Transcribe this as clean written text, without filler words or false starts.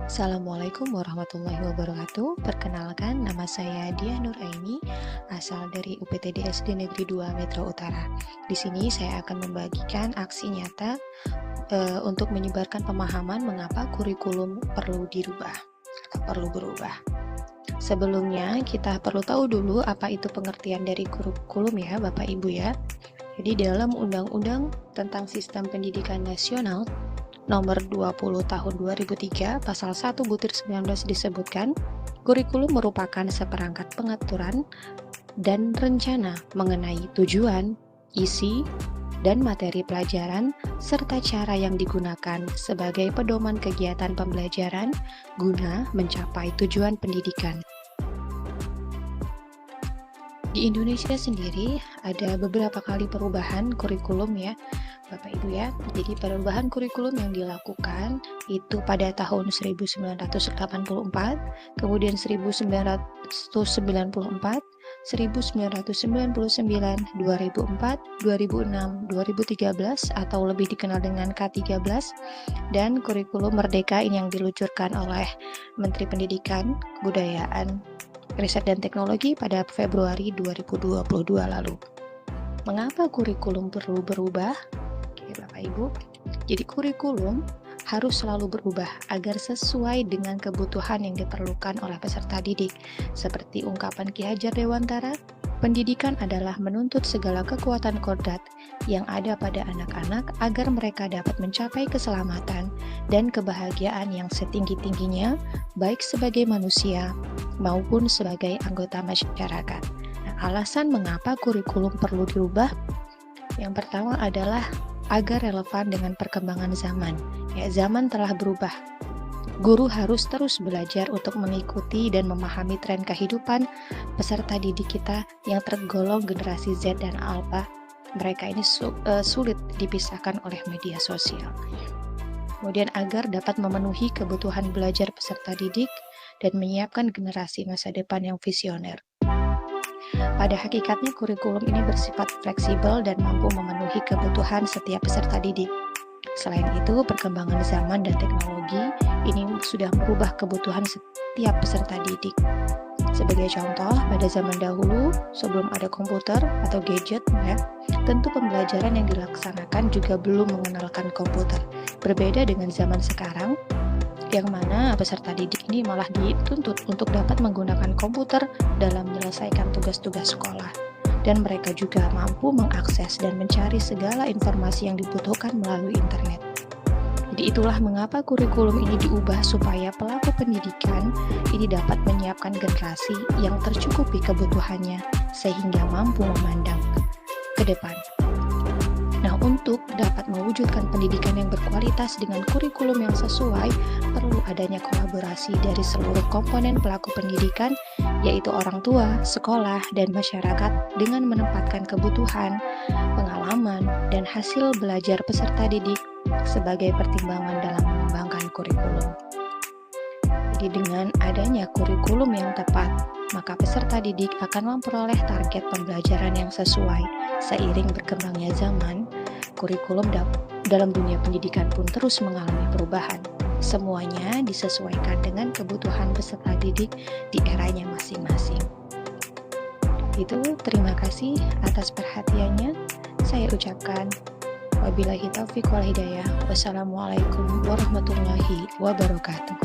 Assalamualaikum warahmatullahi wabarakatuh. Perkenalkan, nama saya Diah Nuraini, asal dari UPTD SD Negeri 2 Metro Utara. Di sini saya akan membagikan aksi nyata untuk menyebarkan pemahaman mengapa kurikulum perlu dirubah atau perlu berubah. Sebelumnya, kita perlu tahu dulu apa itu pengertian dari kurikulum ya, Bapak Ibu ya. Jadi dalam Undang-Undang tentang Sistem Pendidikan Nasional Nomor 20 Tahun 2003 Pasal 1/19 disebutkan, kurikulum merupakan seperangkat pengaturan dan rencana mengenai tujuan, isi, dan materi pelajaran, serta cara yang digunakan sebagai pedoman kegiatan pembelajaran guna mencapai tujuan pendidikan. Di Indonesia sendiri ada beberapa kali perubahan kurikulum ya, Bapak Ibu ya. Jadi perubahan kurikulum yang dilakukan itu pada tahun 1984, kemudian 1994, 1999, 2004, 2006, 2013 atau lebih dikenal dengan K13, dan kurikulum Merdeka ini yang diluncurkan oleh Menteri Pendidikan, Kebudayaan, Riset dan Teknologi pada Februari 2022 lalu. Mengapa kurikulum perlu berubah? Oke, Bapak Ibu. Jadi kurikulum harus selalu berubah agar sesuai dengan kebutuhan yang diperlukan oleh peserta didik. Seperti ungkapan Ki Hajar Dewantara, pendidikan adalah menuntut segala kekuatan kodrat yang ada pada anak-anak agar mereka dapat mencapai keselamatan dan kebahagiaan yang setinggi-tingginya, baik sebagai manusia maupun sebagai anggota masyarakat. Nah, alasan mengapa kurikulum perlu dirubah, yang pertama adalah agar relevan dengan perkembangan zaman. Ya, zaman telah berubah. Guru harus terus belajar untuk mengikuti dan memahami tren kehidupan peserta didik kita yang tergolong generasi Z dan Alpha. Mereka ini sulit dipisahkan oleh media sosial. Kemudian agar dapat memenuhi kebutuhan belajar peserta didik dan menyiapkan generasi masa depan yang visioner. Pada hakikatnya kurikulum ini bersifat fleksibel dan mampu memenuhi kebutuhan setiap peserta didik. Selain itu, perkembangan zaman dan teknologi ini sudah merubah kebutuhan setiap peserta didik. Sebagai contoh, pada zaman dahulu, sebelum ada komputer atau gadget, ya, tentu pembelajaran yang dilaksanakan juga belum mengenalkan komputer. Berbeda dengan zaman sekarang, yang mana peserta didik ini malah dituntut untuk dapat menggunakan komputer dalam menyelesaikan tugas-tugas sekolah. Dan mereka juga mampu mengakses dan mencari segala informasi yang dibutuhkan melalui internet. Jadi itulah mengapa kurikulum ini diubah supaya pelaku pendidikan ini dapat menyiapkan generasi yang tercukupi kebutuhannya sehingga mampu memandang ke depan. Nah, untuk dapat mewujudkan pendidikan yang berkualitas dengan kurikulum yang sesuai, perlu adanya kolaborasi dari seluruh komponen pelaku pendidikan, yaitu orang tua, sekolah, dan masyarakat dengan menempatkan kebutuhan, pengalaman, dan hasil belajar peserta didik sebagai pertimbangan dalam mengembangkan kurikulum. Jadi dengan adanya kurikulum yang tepat, maka peserta didik akan memperoleh target pembelajaran yang sesuai. Seiring berkembangnya zaman, kurikulum dalam dunia pendidikan pun terus mengalami perubahan. Semuanya disesuaikan dengan kebutuhan peserta didik di eranya masing-masing. Itu, terima kasih atas perhatiannya. Saya ucapkan wabillahi taufiq wal hidayah. Wassalamualaikum warahmatullahi wabarakatuh.